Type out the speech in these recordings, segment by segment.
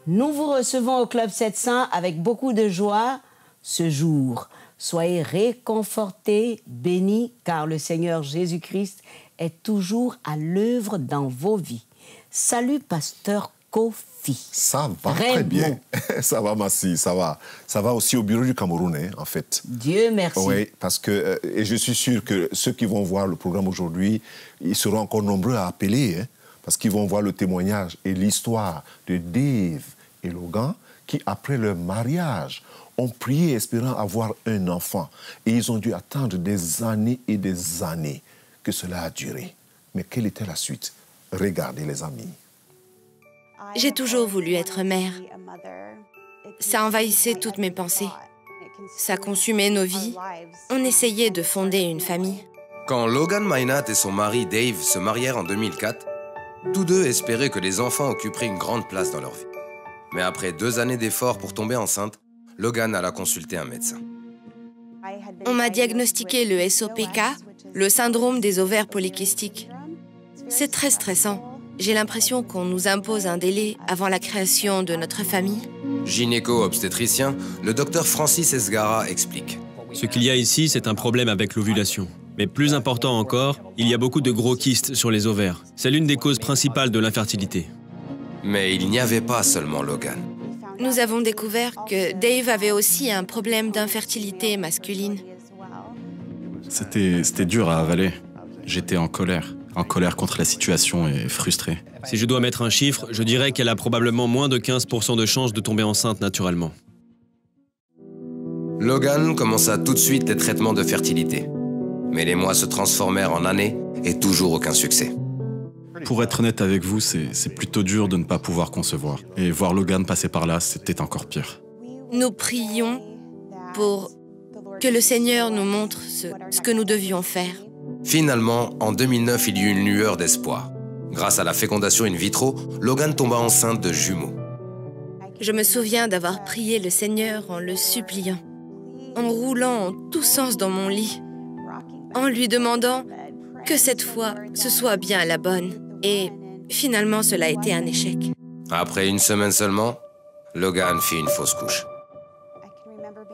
Nous vous recevons au Club 700 avec beaucoup de joie ce jour. Soyez réconfortés, bénis, car le Seigneur Jésus-Christ est toujours à l'œuvre dans vos vies. Salut, pasteur Kofi. Ça va très bien. Ça va, merci, ça va. Ça va aussi au bureau du Cameroun, hein, en fait. Dieu merci. Oui, parce que, et je suis sûr que ceux qui vont voir le programme aujourd'hui, ils seront encore nombreux à appeler, hein, parce qu'ils vont voir le témoignage et l'histoire de Dave et Logan, qui, après leur mariage, ont prié espérant avoir un enfant. Et ils ont dû attendre des années et des années que cela a duré. Mais quelle était la suite? Regardez, les amis. J'ai toujours voulu être mère. Ça envahissait toutes mes pensées. Ça consumait nos vies. On essayait de fonder une famille. Quand Logan Minot et son mari Dave se marièrent en 2004, tous deux espéraient que les enfants occuperaient une grande place dans leur vie. Mais après 2 années d'efforts pour tomber enceinte, Logan alla consulter un médecin. On m'a diagnostiqué le SOPK, le syndrome des ovaires polykystiques. C'est très stressant. J'ai l'impression qu'on nous impose un délai avant la création de notre famille. Gynéco-obstétricien, le docteur Francis Esgara explique. Ce qu'il y a ici, c'est un problème avec l'ovulation. Mais plus important encore, il y a beaucoup de gros kystes sur les ovaires. C'est l'une des causes principales de l'infertilité. Mais il n'y avait pas seulement Logan. Nous avons découvert que Dave avait aussi un problème d'infertilité masculine. C'était dur à avaler. J'étais en colère contre la situation et frustré. Si je dois mettre un chiffre, je dirais qu'elle a probablement moins de 15% de chances de tomber enceinte naturellement. Logan commença tout de suite les traitements de fertilité. Mais les mois se transformèrent en années et toujours aucun succès. Pour être honnête avec vous, c'est plutôt dur de ne pas pouvoir concevoir. Et voir Logan passer par là, c'était encore pire. Nous prions pour que le Seigneur nous montre ce que nous devions faire. Finalement, en 2009, il y eut une lueur d'espoir. Grâce à la fécondation in vitro, Logan tomba enceinte de jumeaux. Je me souviens d'avoir prié le Seigneur en le suppliant, en roulant en tous sens dans mon lit, en lui demandant que cette fois, ce soit bien la bonne. Et finalement, cela a été un échec. Après 1 semaine seulement, Logan fit une fausse couche.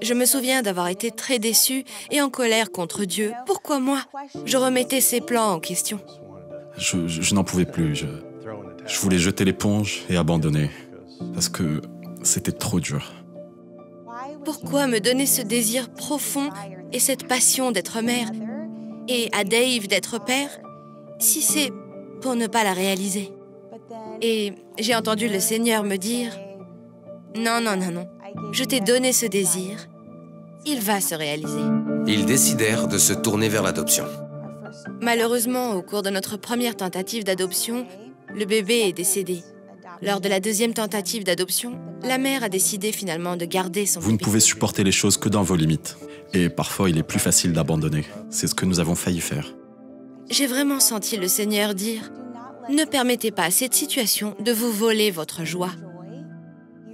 Je me souviens d'avoir été très déçue et en colère contre Dieu. Pourquoi moi? Je remettais ses plans en question. Je n'en pouvais plus. Je voulais jeter l'éponge et abandonner. Parce que c'était trop dur. Pourquoi me donner ce désir profond et cette passion d'être mère? Et à Dave d'être père, si c'est pour ne pas la réaliser. Et j'ai entendu le Seigneur me dire, non, non, non, non, je t'ai donné ce désir, il va se réaliser. Ils décidèrent de se tourner vers l'adoption. Malheureusement, au cours de notre première tentative d'adoption, le bébé est décédé. Lors de la 2e tentative d'adoption, la mère a décidé finalement de garder son bébé. Vous ne pouvez supporter les choses que dans vos limites. Et parfois, il est plus facile d'abandonner. C'est ce que nous avons failli faire. J'ai vraiment senti le Seigneur dire « Ne permettez pas à cette situation de vous voler votre joie.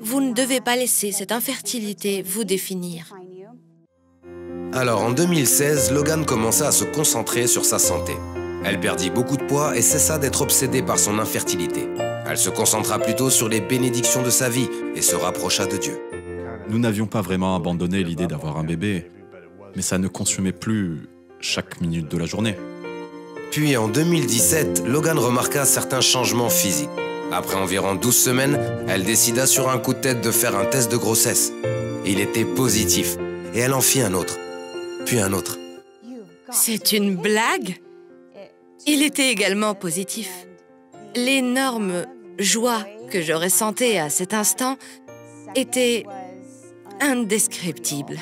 Vous ne devez pas laisser cette infertilité vous définir. » Alors, en 2016, Logan commença à se concentrer sur sa santé. Elle perdit beaucoup de poids et cessa d'être obsédée par son infertilité. Elle se concentra plutôt sur les bénédictions de sa vie et se rapprocha de Dieu. Nous n'avions pas vraiment abandonné l'idée d'avoir un bébé, mais ça ne consumait plus chaque minute de la journée. Puis en 2017, Logan remarqua certains changements physiques. Après environ 12 semaines, elle décida sur un coup de tête de faire un test de grossesse. Il était positif et elle en fit un autre, puis un autre. C'est une blague? Il était également positif. L'énorme joie que je ressentais à cet instant était indescriptible.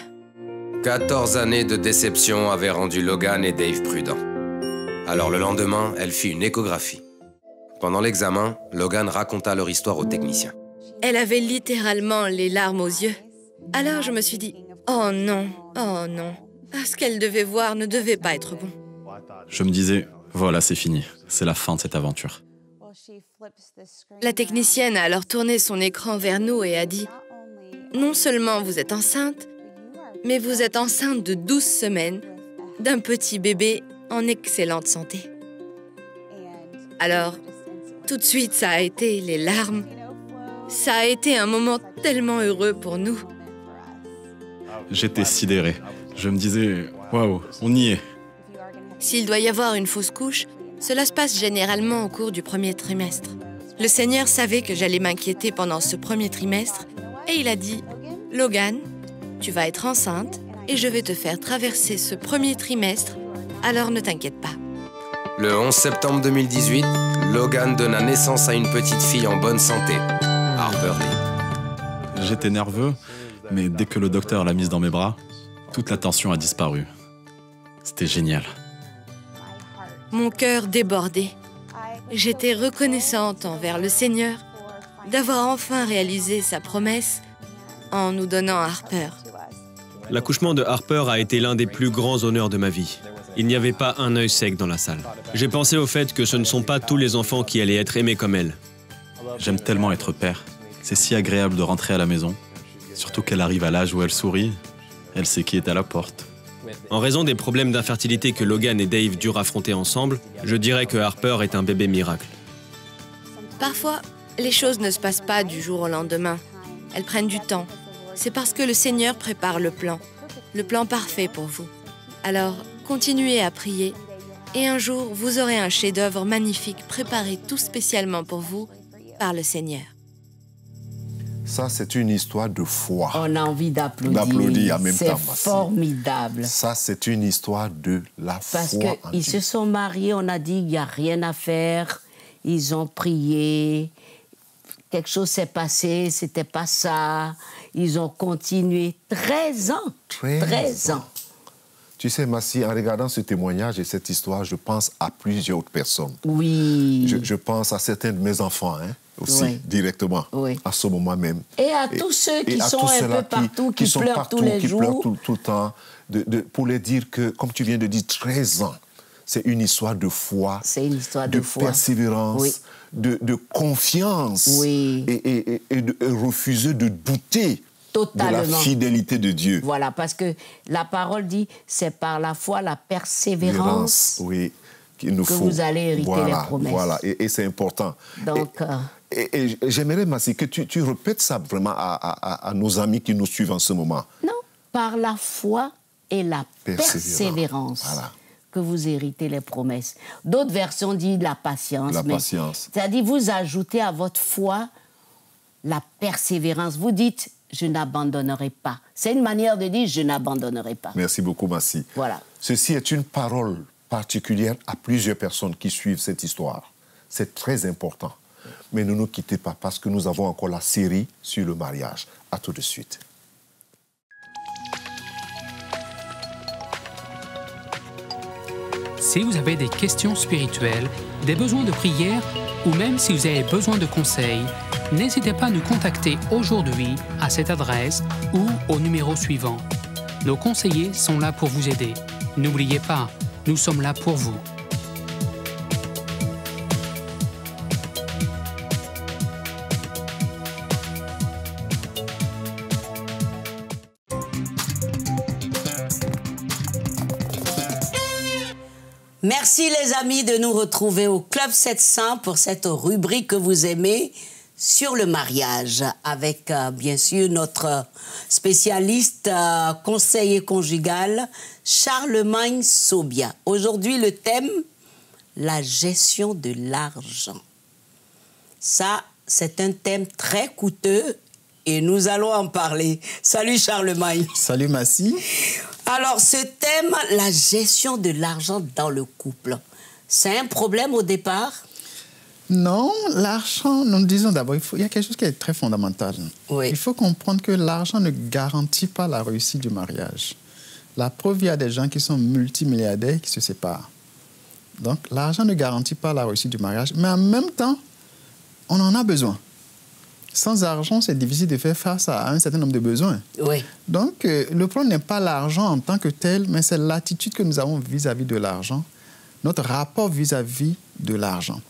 14 années de déception avaient rendu Logan et Dave prudents. Alors le lendemain, elle fit une échographie. Pendant l'examen, Logan raconta leur histoire au technicien. Elle avait littéralement les larmes aux yeux. Alors je me suis dit, oh non, ce qu'elle devait voir ne devait pas être bon. Je me disais, voilà, c'est fini. C'est la fin de cette aventure. La technicienne a alors tourné son écran vers nous et a dit, non seulement vous êtes enceinte, mais vous êtes enceinte de 12 semaines d'un petit bébé en excellente santé. Alors, tout de suite, ça a été les larmes Ça a été un moment tellement heureux pour nous. J'étais sidéré. Je me disais, waouh, on y est. S'il doit y avoir une fausse couche, cela se passe généralement au cours du premier trimestre. Le Seigneur savait que j'allais m'inquiéter pendant ce premier trimestre et il a dit « Logan, tu vas être enceinte et je vais te faire traverser ce premier trimestre, alors ne t'inquiète pas. » Le 11 septembre 2018, Logan donna naissance à une petite fille en bonne santé, Harper Lee. J'étais nerveux, mais dès que le docteur l'a mise dans mes bras, toute la tension a disparu. C'était génial. Mon cœur débordait. J'étais reconnaissante envers le Seigneur d'avoir enfin réalisé sa promesse en nous donnant Harper. L'accouchement de Harper a été l'un des plus grands honneurs de ma vie. Il n'y avait pas un œil sec dans la salle. J'ai pensé au fait que ce ne sont pas tous les enfants qui allaient être aimés comme elle. J'aime tellement être père. C'est si agréable de rentrer à la maison. Surtout qu'elle arrive à l'âge où elle sourit. Elle sait qui est à la porte. En raison des problèmes d'infertilité que Logan et Dave durent affronter ensemble, je dirais que Harper est un bébé miracle. Parfois, les choses ne se passent pas du jour au lendemain. Elles prennent du temps. C'est parce que le Seigneur prépare le plan parfait pour vous. Alors, continuez à prier et un jour, vous aurez un chef-d'œuvre magnifique préparé tout spécialement pour vous par le Seigneur. Ça, c'est une histoire de foi. On a envie d'applaudir. D'applaudir en même temps. C'est formidable. Ça, c'est une histoire de la Parce foi. Parce qu'ils se sont mariés, on a dit qu'il n'y a rien à faire. Ils ont prié. Quelque chose s'est passé, c'était pas ça. Ils ont continué 13 ans. 13 ans. Tu sais, Massi, en regardant ce témoignage et cette histoire, je pense à plusieurs autres personnes. Oui. Je pense à certains de mes enfants, aussi, oui. Directement, oui. À ce moment même. Et à tous ceux qui sont un peu partout, qui pleurent partout, tous les jours. Qui pleurent tout le temps, pour les dire que, comme tu viens de dire, 13 ans, c'est une histoire de foi. C'est une histoire de foi. Persévérance, oui. de confiance. Oui. Et de refuser de douter. Totalement. De la fidélité de Dieu. Voilà, parce que la parole dit, c'est par la foi, la persévérance oui, qu'il nous que faut. Vous allez hériter les promesses. Voilà, et c'est important. Donc, et j'aimerais, Massi, que tu répètes ça vraiment à nos amis qui nous suivent en ce moment. Non, par la foi et la persévérance. Voilà. Que vous héritez les promesses. D'autres versions disent la patience. La patience. C'est-à-dire, vous ajoutez à votre foi la persévérance. Vous dites, je n'abandonnerai pas. C'est une manière de dire, je n'abandonnerai pas. Merci beaucoup, Massi. Voilà. Ceci est une parole particulière à plusieurs personnes qui suivent cette histoire. C'est très important. Mais ne nous quittez pas parce que nous avons encore la série sur le mariage. À tout de suite. Si vous avez des questions spirituelles, des besoins de prière ou même si vous avez besoin de conseils, n'hésitez pas à nous contacter aujourd'hui à cette adresse ou au numéro suivant. Nos conseillers sont là pour vous aider. N'oubliez pas, nous sommes là pour vous. Merci les amis de nous retrouver au Club 700 pour cette rubrique que vous aimez sur le mariage avec bien sûr notre spécialiste conseiller conjugal Charlemagne Sobia. Aujourd'hui le thème, la gestion de l'argent. Ça, c'est un thème très coûteux et nous allons en parler. Salut Charlemagne. Salut Massi. Alors, ce thème, la gestion de l'argent dans le couple, c'est un problème au départ? Non, l'argent, nous disons d'abord, il y a quelque chose qui est très fondamental. Oui. Il faut comprendre que l'argent ne garantit pas la réussite du mariage. La preuve, il y a des gens qui sont multimilliardaires qui se séparent. Donc, l'argent ne garantit pas la réussite du mariage, mais en même temps, on en a besoin. Sans argent, c'est difficile de faire face à un certain nombre de besoins. Oui. Donc, le problème n'est pas l'argent en tant que tel, mais c'est l'attitude que nous avons vis-à-vis de l'argent, notre rapport vis-à-vis de l'argent.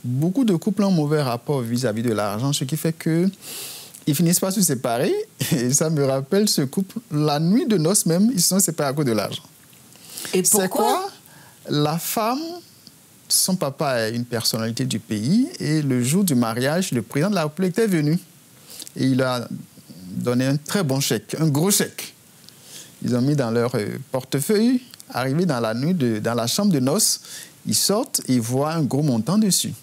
Beaucoup de couples ont un mauvais rapport vis-à-vis de l'argent, ce qui fait qu'ils finissent par se séparer. Et ça me rappelle ce couple, la nuit de noces même, ils se sont séparés à cause de l'argent. Et pourquoi? C'est quoi? La femme, son papa est une personnalité du pays et le jour du mariage, le président de la République était venu. et il a donné un très bon chèque, un gros chèque. Ils ont mis dans leur portefeuille. Arrivé dans la nuit, dans la chambre de noces, ils sortent et ils voient un gros montant dessus.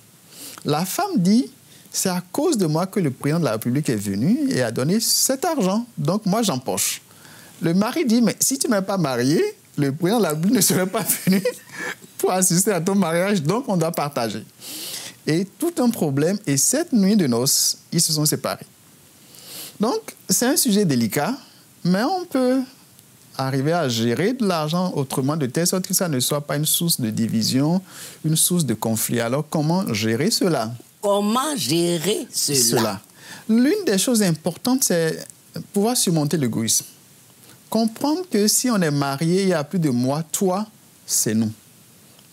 La femme dit, c'est à cause de moi que le président de la République est venu et a donné cet argent. Donc moi, j'empoche. Le mari dit, mais si tu ne m'es pas marié, le président de la République ne serait pas venu pour assister à ton mariage, donc on doit partager. Et tout un problème. Et cette nuit de noces, ils se sont séparés. Donc, c'est un sujet délicat, mais on peut arriver à gérer de l'argent autrement, de telle sorte que ça ne soit pas une source de division, une source de conflit. Alors, comment gérer cela? Comment gérer cela? L'une des choses importantes, c'est pouvoir surmonter l'égoïsme. Comprendre que si on est marié, il y a plus de moi, toi, c'est nous.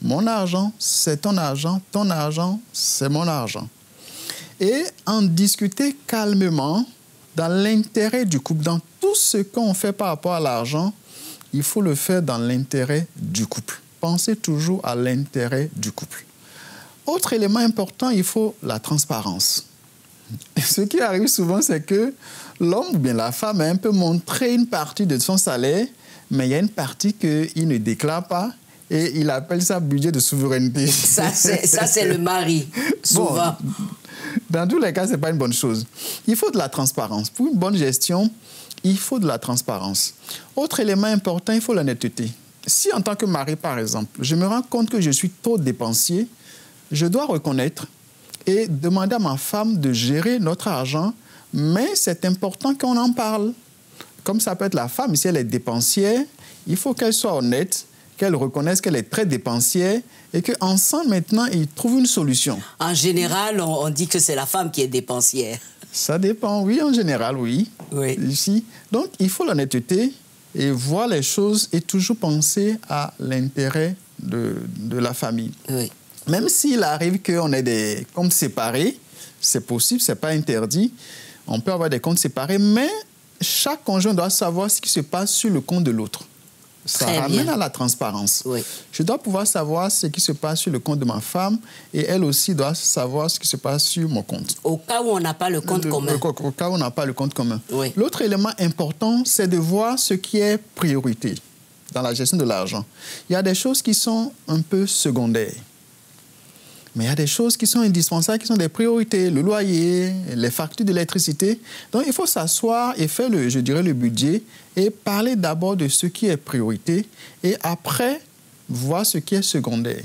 Mon argent, c'est ton argent c'est mon argent. Et en discuter calmement, dans l'intérêt du couple, dans tout ce qu'on fait par rapport à l'argent, il faut le faire dans l'intérêt du couple. Pensez toujours à l'intérêt du couple. Autre élément important, il faut la transparence. Ce qui arrive souvent, c'est que l'homme ou bien la femme a un peu montré une partie de son salaire, mais il y a une partie qu'il ne déclare pas et il appelle ça budget de souveraineté. Ça, c'est le mari, souvent. Bon, dans tous les cas, ce n'est pas une bonne chose. Il faut de la transparence. Pour une bonne gestion, il faut de la transparence. Autre élément important, il faut l'honnêteté. Si en tant que mari, par exemple, je me rends compte que je suis trop dépensier, je dois reconnaître et demander à ma femme de gérer notre argent, mais c'est important qu'on en parle. Comme ça peut être la femme, si elle est dépensière, il faut qu'elle soit honnête, qu'elle reconnaisse qu'elle est très dépensière et qu'ensemble, maintenant, ils trouvent une solution. En général, on dit que c'est la femme qui est dépensière. Ça dépend, oui, en général, oui. Oui. Ici. Donc, il faut l'honnêteté et voir les choses et toujours penser à l'intérêt de la famille. Oui. Même s'il arrive qu'on ait des comptes séparés, c'est possible, ce n'est pas interdit. On peut avoir des comptes séparés, mais chaque conjoint doit savoir ce qui se passe sur le compte de l'autre. Ça ramène à la transparence. Oui. Je dois pouvoir savoir ce qui se passe sur le compte de ma femme et elle aussi doit savoir ce qui se passe sur mon compte. Au cas où on n'a pas le compte commun. Au cas où on n'a pas le compte commun. Oui. L'autre élément important, c'est de voir ce qui est priorité dans la gestion de l'argent. Il y a des choses qui sont un peu secondaires. Mais il y a des choses qui sont indispensables, qui sont des priorités, le loyer, les factures d'électricité. Donc, il faut s'asseoir et faire, le budget et parler d'abord de ce qui est priorité et après, voir ce qui est secondaire.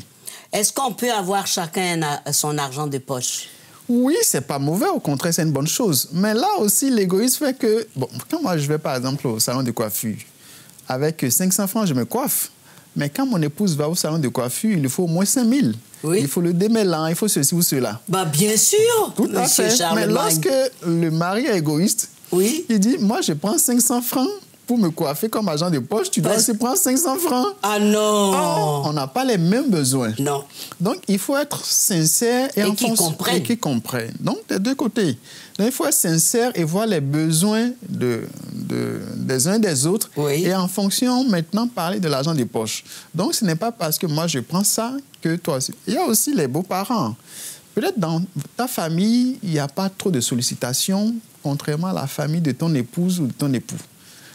Est-ce qu'on peut avoir chacun son argent de poche? Oui, c'est pas mauvais, au contraire, c'est une bonne chose. Mais là aussi, l'égoïsme fait que... Bon, quand moi, je vais, par exemple, au salon de coiffure, avec 500 francs, je me coiffe. Mais quand mon épouse va au salon de coiffure, il lui faut au moins 5 000. Oui. Il faut le démêlant, il faut ceci ou cela. Bah, bien sûr, tout à fait. Mais lorsque le mari est égoïste, oui, il dit, moi, je prends 500 francs pour me coiffer comme agent de poche, tu dois aussi prendre 500 francs. Ah non! Oh, on n'a pas les mêmes besoins. Non. Donc, il faut être sincère et qui comprenne. Donc, des deux côtés. Donc, il faut être sincère et voir les besoins des uns et des autres. Oui. Et en fonction, maintenant, parler de l'argent de poche. Donc, ce n'est pas parce que moi, je prends ça que toi aussi. Il y a aussi les beaux-parents. Peut-être dans ta famille, il n'y a pas trop de sollicitations, contrairement à la famille de ton épouse ou de ton époux.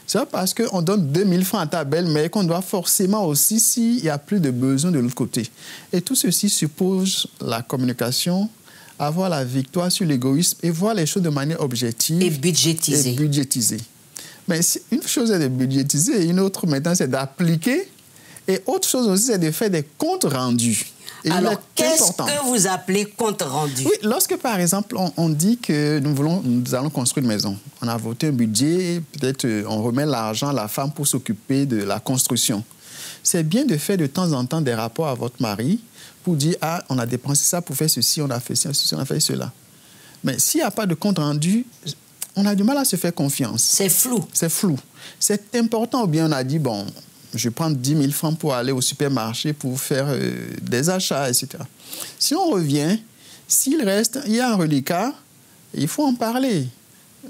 C'est parce qu'on donne 2000 francs à ta belle-mère qu'on doit forcément aussi, s'il n'y a plus de besoin de l'autre côté. Et tout ceci suppose la communication, avoir la victoire sur l'égoïsme et voir les choses de manière objective. Et budgétiser. Mais une chose est de budgétiser et une autre maintenant c'est d'appliquer. Et autre chose aussi c'est de faire des comptes rendus. Et alors, qu'est-ce que vous appelez compte rendu? Oui, lorsque, par exemple, on dit que nous allons construire une maison, on a voté un budget, peut-être on remet l'argent à la femme pour s'occuper de la construction. C'est bien de faire de temps en temps des rapports à votre mari pour dire « Ah, on a dépensé ça pour faire ceci, on a fait ceci, on a fait cela. » Mais s'il n'y a pas de compte rendu, on a du mal à se faire confiance. C'est flou. C'est flou. C'est important, ou bien on a dit « Bon... » je prends 10 000 francs pour aller au supermarché pour faire des achats, etc. Si on revient, s'il reste, il y a un reliquat, il faut en parler.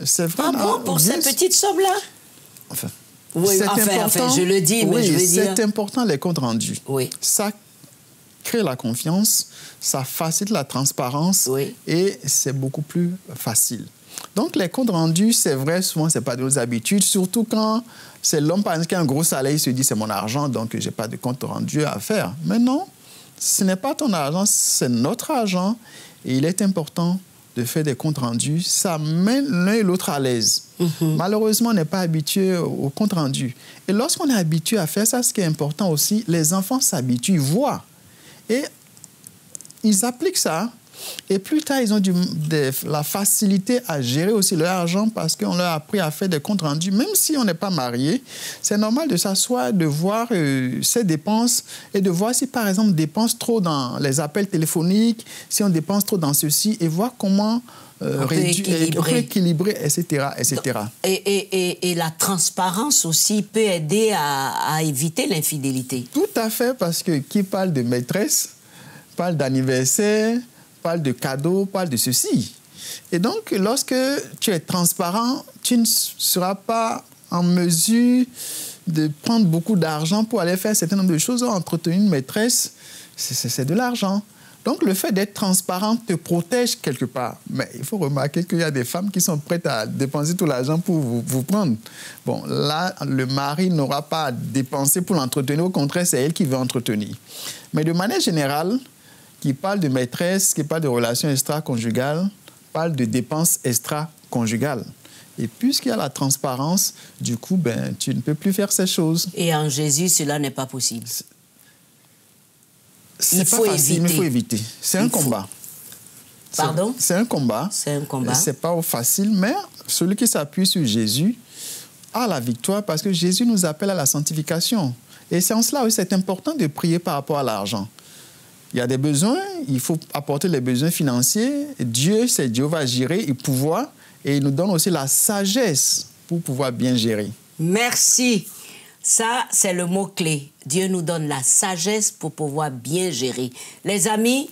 C'est vraiment... pour ces petites sommes-là? Enfin, oui, enfin, je le dis, mais oui, je veux dire... c'est important, les comptes rendus. Oui. Ça crée la confiance, ça facilite la transparence et c'est beaucoup plus facile. Donc, les comptes rendus, c'est vrai, souvent, ce n'est pas de nos habitudes, surtout quand c'est l'homme, par exemple, qui a un gros salaire, il se dit, c'est mon argent, donc je n'ai pas de compte rendu à faire. Mais non, ce n'est pas ton argent, c'est notre argent. Et il est important de faire des comptes rendus. Ça met l'un et l'autre à l'aise. Malheureusement, on n'est pas habitué aux comptes rendus. Et lorsqu'on est habitué à faire ça, ce qui est important aussi, les enfants s'habituent, ils voient. Et ils appliquent ça. Et plus tard, ils ont la facilité à gérer aussi leur argent parce qu'on leur a appris à faire des comptes rendus. Même si on n'est pas marié, c'est normal de s'asseoir, de voir ses dépenses et de voir si, par exemple, on dépense trop dans les appels téléphoniques, si on dépense trop dans ceci, et voir comment rééquilibrer, etc. etc. Et la transparence aussi peut aider à éviter l'infidélité. Tout à fait, parce que qui parle de maîtresse, parle d'anniversaire, parle de cadeaux, parle de ceci. Et donc, lorsque tu es transparent, tu ne seras pas en mesure de prendre beaucoup d'argent pour aller faire un certain nombre de choses. Entretenir une maîtresse, c'est de l'argent. Donc, le fait d'être transparent te protège quelque part. Mais il faut remarquer qu'il y a des femmes qui sont prêtes à dépenser tout l'argent pour vous prendre. Bon, là, le mari n'aura pas à dépenser pour l'entretenir. Au contraire, c'est elle qui veut entretenir. Mais de manière générale, qui parle de maîtresse, qui parle de relations extra-conjugales, parle de dépenses extra-conjugales. Et puisqu'il y a la transparence, du coup, tu ne peux plus faire ces choses. Et en Jésus, cela n'est pas possible. C'est pas facile, mais il faut éviter. C'est un combat. Pardon? C'est un combat. C'est un combat. C'est pas facile, mais celui qui s'appuie sur Jésus a la victoire parce que Jésus nous appelle à la sanctification. Et c'est en cela aussi, c'est important de prier par rapport à l'argent. Il y a des besoins, il faut apporter les besoins financiers. Dieu, c'est Jéhovah Jireh, il pouvoir, et il nous donne aussi la sagesse pour pouvoir bien gérer. Merci. Ça, c'est le mot-clé. Dieu nous donne la sagesse pour pouvoir bien gérer. Les amis,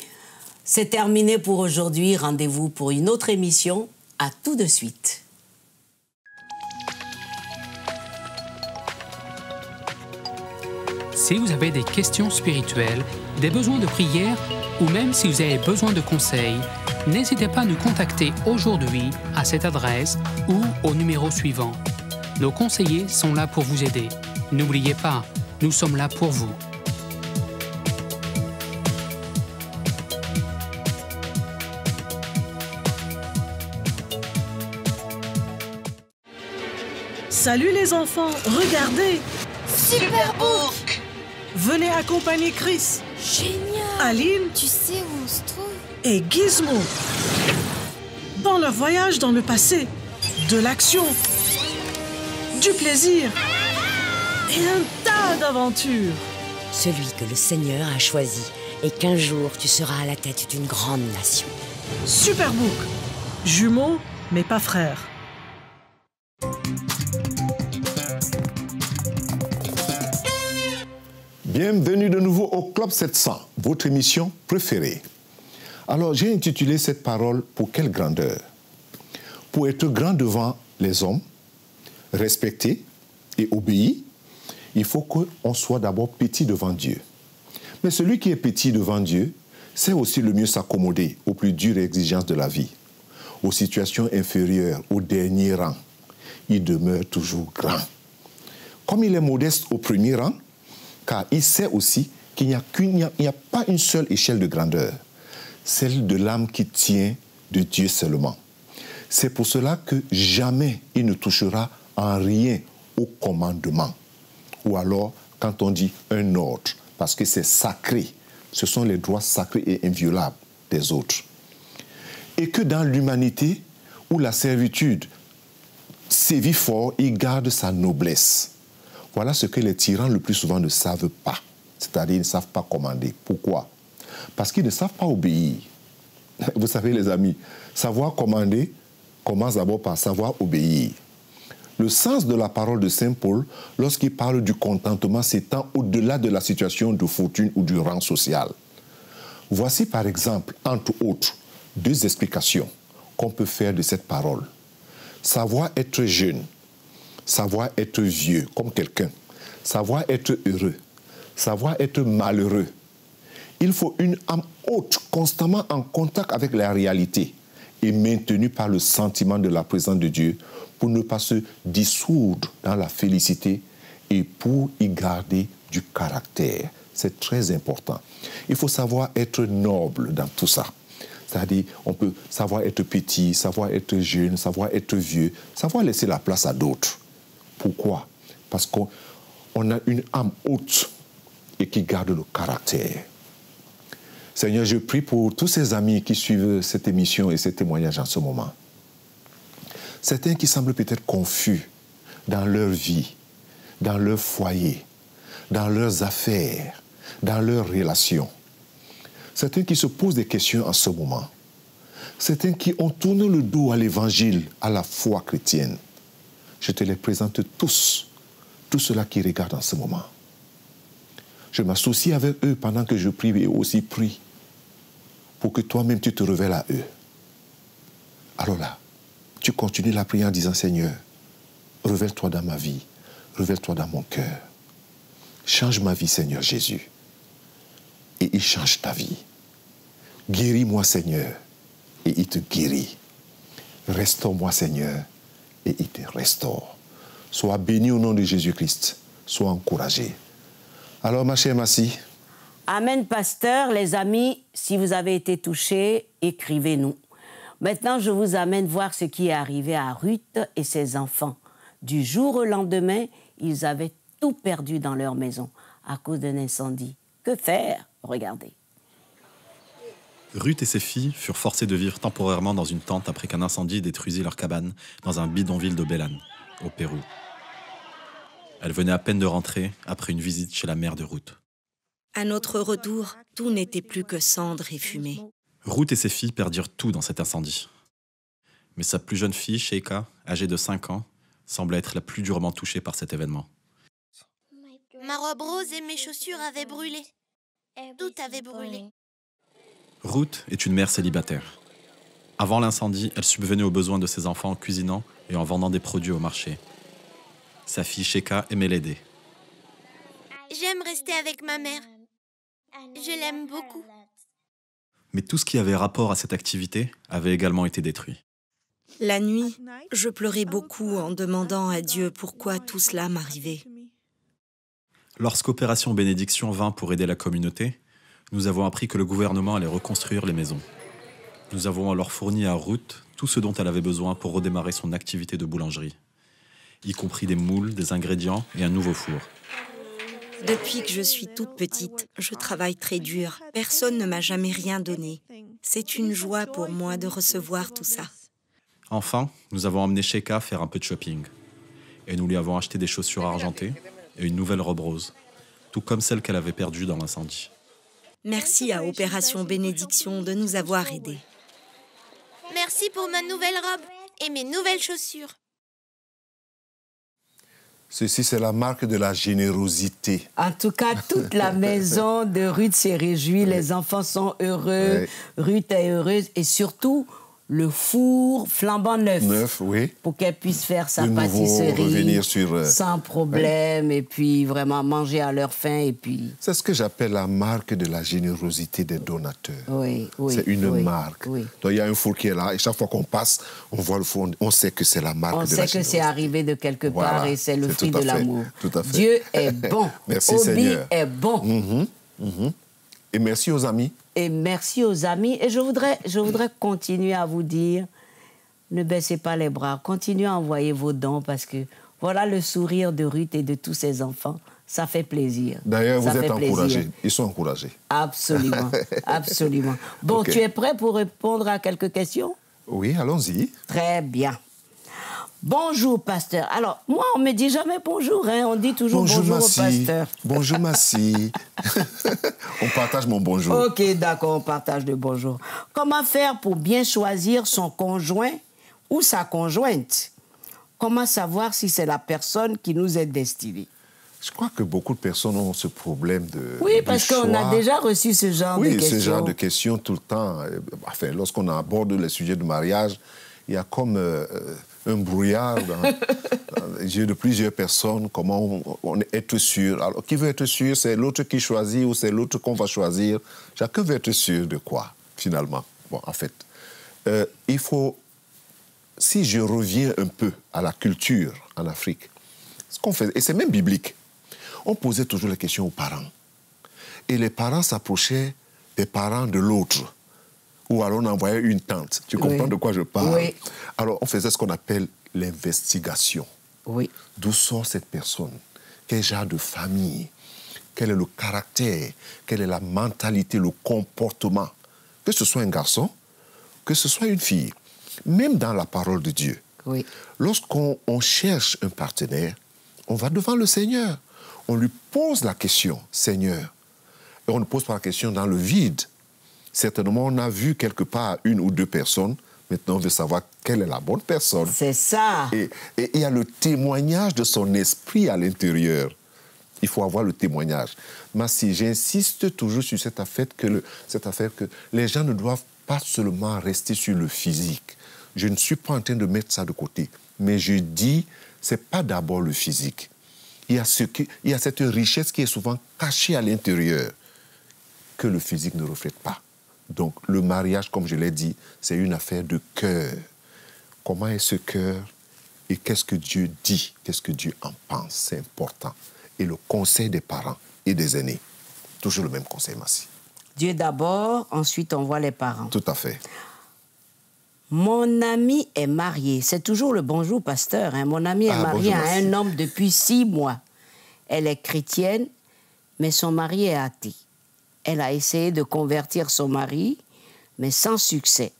c'est terminé pour aujourd'hui. Rendez-vous pour une autre émission. À tout de suite. Si vous avez des questions spirituelles, des besoins de prière ou même si vous avez besoin de conseils, n'hésitez pas à nous contacter aujourd'hui à cette adresse ou au numéro suivant. Nos conseillers sont là pour vous aider. N'oubliez pas, nous sommes là pour vous. Salut les enfants, regardez! Superbook! Venez accompagner Chris. Génial! Aline. Tu sais où on se trouve? Et Gizmo. Dans leur voyage dans le passé, de l'action, du plaisir et un tas d'aventures. Celui que le Seigneur a choisi et qu'un jour tu seras à la tête d'une grande nation. Superbook. Jumeaux, mais pas frères. Bienvenue de nouveau au Club 700, votre émission préférée. Alors, j'ai intitulé cette parole « Pour quelle grandeur ?» Pour être grand devant les hommes, respecté et obéi, il faut qu'on soit d'abord petit devant Dieu. Mais celui qui est petit devant Dieu sait aussi le mieux s'accommoder aux plus dures exigences de la vie, aux situations inférieures, au dernier rang. Il demeure toujours grand. Comme il est modeste au premier rang, car il sait aussi qu'il n'y a pas une seule échelle de grandeur, celle de l'âme qui tient de Dieu seulement. C'est pour cela que jamais il ne touchera en rien au commandement. Ou alors, quand on dit un ordre, parce que c'est sacré, ce sont les droits sacrés et inviolables des autres. Et que dans l'humanité, où la servitude sévit fort, il garde sa noblesse. Voilà ce que les tyrans le plus souvent ne savent pas. C'est-à-dire, ils ne savent pas commander. Pourquoi? Parce qu'ils ne savent pas obéir. Vous savez, les amis, savoir commander commence d'abord par savoir obéir. Le sens de la parole de Saint Paul, lorsqu'il parle du contentement, s'étend au-delà de la situation de fortune ou du rang social. Voici par exemple, entre autres, deux explications qu'on peut faire de cette parole. Savoir être jeune, savoir être vieux, comme quelqu'un, savoir être heureux, savoir être malheureux. Il faut une âme haute, constamment en contact avec la réalité et maintenus par le sentiment de la présence de Dieu pour ne pas se dissoudre dans la félicité et pour y garder du caractère. C'est très important. Il faut savoir être noble dans tout ça. C'est-à-dire, on peut savoir être petit, savoir être jeune, savoir être vieux, savoir laisser la place à d'autres. Pourquoi? Parce qu'on a une âme haute et qui garde le caractère. Seigneur, je prie pour tous ces amis qui suivent cette émission et ces témoignages en ce moment. Certains qui semblent peut-être confus dans leur vie, dans leur foyer, dans leurs affaires, dans leurs relations. Certains qui se posent des questions en ce moment. Certains qui ont tourné le dos à l'évangile, à la foi chrétienne. Je te les présente tous ceux-là qui regardent en ce moment. Je m'associe avec eux pendant que je prie et aussi prie pour que toi-même tu te révèles à eux. Alors là, tu continues la prière en disant, Seigneur, révèle-toi dans ma vie, révèle-toi dans mon cœur. Change ma vie, Seigneur Jésus. Et il change ta vie. Guéris-moi, Seigneur, et il te guérit. Restaure-moi, Seigneur, et il te restaure. Sois béni au nom de Jésus-Christ. Sois encouragé. Alors, ma chère Massi. Amen, pasteur. Les amis, si vous avez été touchés, écrivez-nous. Maintenant, je vous amène voir ce qui est arrivé à Ruth et ses enfants. Du jour au lendemain, ils avaient tout perdu dans leur maison à cause d'un incendie. Que faire? Regardez. Ruth et ses filles furent forcées de vivre temporairement dans une tente après qu'un incendie détruisit leur cabane dans un bidonville de Belén, au Pérou. Elles venaient à peine de rentrer après une visite chez la mère de Ruth. À notre retour, tout n'était plus que cendres et fumée. Ruth et ses filles perdirent tout dans cet incendie. Mais sa plus jeune fille, Sheikha, âgée de 5 ans, semblait être la plus durement touchée par cet événement. Ma robe rose et mes chaussures avaient brûlé. Tout avait brûlé. Ruth est une mère célibataire. Avant l'incendie, elle subvenait aux besoins de ses enfants en cuisinant et en vendant des produits au marché. Sa fille Sheikha aimait l'aider. J'aime rester avec ma mère. Je l'aime beaucoup. Mais tout ce qui avait rapport à cette activité avait également été détruit. La nuit, je pleurais beaucoup en demandant à Dieu pourquoi tout cela m'arrivait. Lorsqu'Opération Bénédiction vint pour aider la communauté, nous avons appris que le gouvernement allait reconstruire les maisons. Nous avons alors fourni à Ruth tout ce dont elle avait besoin pour redémarrer son activité de boulangerie, y compris des moules, des ingrédients et un nouveau four. Depuis que je suis toute petite, je travaille très dur. Personne ne m'a jamais rien donné. C'est une joie pour moi de recevoir tout ça. Enfin, nous avons emmené Sheikha faire un peu de shopping. Et nous lui avons acheté des chaussures argentées et une nouvelle robe rose, tout comme celle qu'elle avait perdue dans l'incendie. Merci à Opération Bénédiction de nous avoir aidés. Merci pour ma nouvelle robe et mes nouvelles chaussures. Ceci, c'est la marque de la générosité. En tout cas, toute la maison de Ruth s'est réjouie. Les enfants sont heureux. Ruth est heureuse. Et surtout, le four flambant neuf. Oui. Pour qu'elle puisse faire sa de pâtisserie revenir sur, sans problème. Et puis, vraiment manger à leur faim. Et puis... C'est ce que j'appelle la marque de la générosité des donateurs. Oui, oui. C'est une marque. Oui. Donc, il y a un four qui est là. Et chaque fois qu'on passe, on voit le four. On sait que c'est la marque de la générosité. On sait que c'est arrivé de quelque part et c'est le fruit de l'amour. Tout à fait. Dieu est bon. Merci, Obi Seigneur. est bon. Et merci aux amis. Et merci aux amis. Et je voudrais continuer à vous dire, ne baissez pas les bras. Continuez à envoyer vos dons parce que voilà le sourire de Ruth et de tous ses enfants. Ça fait plaisir. D'ailleurs, vous êtes encouragés. Ils sont encouragés. Absolument. Absolument. Bon, Okay. Tu es prêt pour répondre à quelques questions? Oui, allons-y. Très bien. Bonjour, pasteur. Alors, moi, on me dit jamais bonjour, hein. On dit toujours bonjour au pasteur. Bonjour, Massi. On partage mon bonjour. Ok, d'accord, on partage le bonjour. Comment faire pour bien choisir son conjoint ou sa conjointe? Comment savoir si c'est la personne qui nous est destinée? Je crois que beaucoup de personnes ont ce problème de Oui, parce qu'on a déjà reçu ce genre de questions. Oui, ce genre de questions tout le temps. Enfin, lorsqu'on aborde les sujets de mariage, il y a comme un brouillard dans les yeux de plusieurs personnes. Comment on est sûr? Alors, qui veut être sûr? C'est l'autre qui choisit ou c'est l'autre qu'on va choisir? Chacun veut être sûr de quoi, finalement? Bon, en fait, il faut, si je reviens un peu à la culture en Afrique, ce qu'on fait, et c'est même biblique, on posait toujours la question aux parents. Et les parents s'approchaient des parents de l'autre. Ou alors on envoyait une tante. Tu comprends de quoi je parle? Oui. Alors on faisait ce qu'on appelle l'investigation. Oui. D'où sort cette personne? Quel genre de famille? Quel est le caractère? Quelle est la mentalité, le comportement? Que ce soit un garçon, que ce soit une fille. Même dans la parole de Dieu. Oui. Lorsqu'on cherche un partenaire, on va devant le Seigneur. On lui pose la question, Seigneur. Et on ne pose pas la question dans le vide. Certainement, on a vu quelque part une ou deux personnes. Maintenant, on veut savoir quelle est la bonne personne. C'est ça. Et il y a le témoignage de son esprit à l'intérieur. Il faut avoir le témoignage. Massi, j'insiste toujours sur cette affaire que les gens ne doivent pas seulement rester sur le physique. Je ne suis pas en train de mettre ça de côté. Mais je dis, ce n'est pas d'abord le physique. Il y a cette richesse qui est souvent cachée à l'intérieur que le physique ne reflète pas. Donc, le mariage, comme je l'ai dit, c'est une affaire de cœur. Comment est ce cœur et qu'est-ce que Dieu dit? Qu'est-ce que Dieu en pense? C'est important. Et le conseil des parents et des aînés. Toujours le même conseil, Massi. Dieu d'abord, ensuite on voit les parents. Tout à fait. Mon ami est marié. C'est toujours le bonjour, pasteur. Hein. Mon ami est marié à un homme depuis 6 mois. Elle est chrétienne, mais son mari est athée. Elle a essayé de convertir son mari, mais sans succès.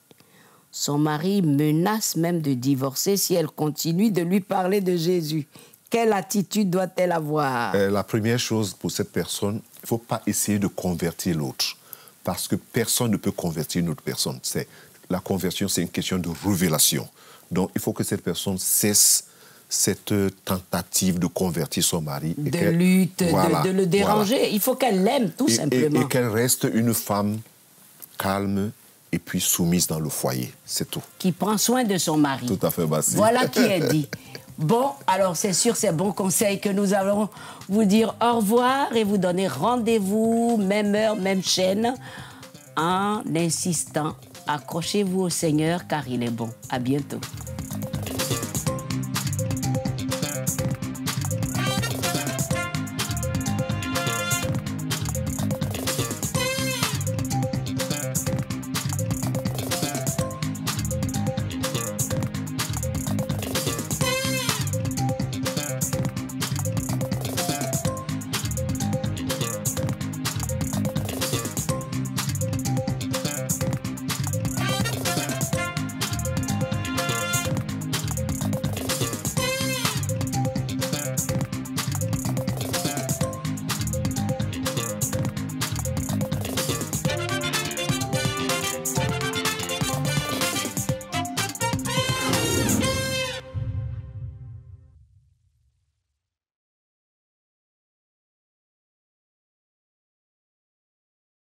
Son mari menace même de divorcer si elle continue de lui parler de Jésus. Quelle attitude doit-elle avoir? La première chose pour cette personne, il ne faut pas essayer de convertir l'autre. Parce que personne ne peut convertir une autre personne. La conversion, c'est une question de révélation. Donc, il faut que cette personne cesse cette tentative de convertir son mari. De lutte, de le déranger. Voilà. Il faut qu'elle l'aime, tout simplement. Et qu'elle reste une femme calme et puis soumise dans le foyer. C'est tout. Qui prend soin de son mari. Tout à fait, Bassi. Voilà qui est dit. Bon, alors c'est sur ces bons conseils que nous allons vous dire au revoir et vous donner rendez-vous, même heure, même chaîne, en insistant. Accrochez-vous au Seigneur car il est bon. À bientôt.